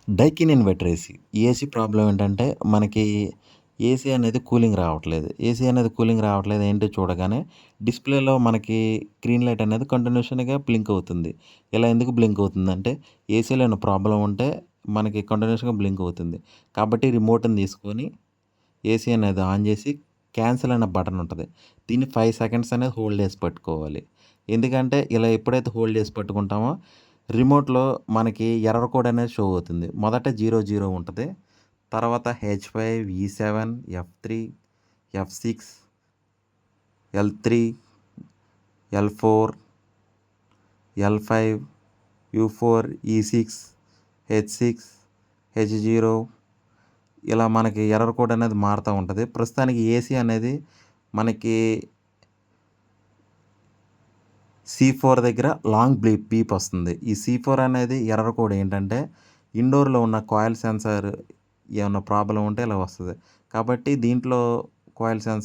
Daikin inverter AC. ఈ AC problem ఏంటంటే, మనకి ఏసీ అనేది కూలింగ్ రావట్లేదు. ఏసీ అనేది కూలింగ్ రావట్లేదు ఏంటి చూడగానే డిస్‌ప్లేలో మనకి గ్రీన్ లైట్ అనేది కంటిన్యూషన్‌గా బ్లింక్ అవుతుంది. ఇలా ఎందుకు బ్లింక్ అవుతుందంటే, ఏసీలో ఏమైనా ప్రాబ్లమ్ ఉంటే మనకి కంటిన్యూయస్‌గా బ్లింక్ అవుతుంది. కాబట్టి రిమోట్‌ని తీసుకొని ఏసీ అనేది ఆన్ చేసి క్యాన్సిల్ అనే బటన్ ఉంటది. దీన్ని 5 సెకండ్స్ అనేది హోల్డ్ చేసి పట్టుకోవాలి. ఎందుకంటే ఇలా ఎప్పుడైతే హోల్డ్ చేసి పట్టుకుంటామో రిమోట్‌లో మనకి ఎర్రర్ కోడ్ అనేది షో అవుతుంది. మొదట 00 ఉంటది. తర్వాత H5, E7, F3, F6, L3, L4, L5, U4, E6, H6, H0 ఇలా మనకి ఎర్రర్ కోడ్ అనేది మారుతా ఉంటది. ప్రస్తుతానికి ఏసీ అనేది మనకి C4 దగ్గర లాంగ్ బీప్ వస్తుంది. ఈ C4 అనేది ఎర్రర్ కోడ్ ఏంటంటే, ఇండోర్‌లో ఉన్న కాయిల్ సెన్సార్ ఏమన్నా ప్రాబ్లమ్ ఉంటే ఇలా వస్తది. కాబట్టి దీంట్లో కాయిల్ సెన్సార్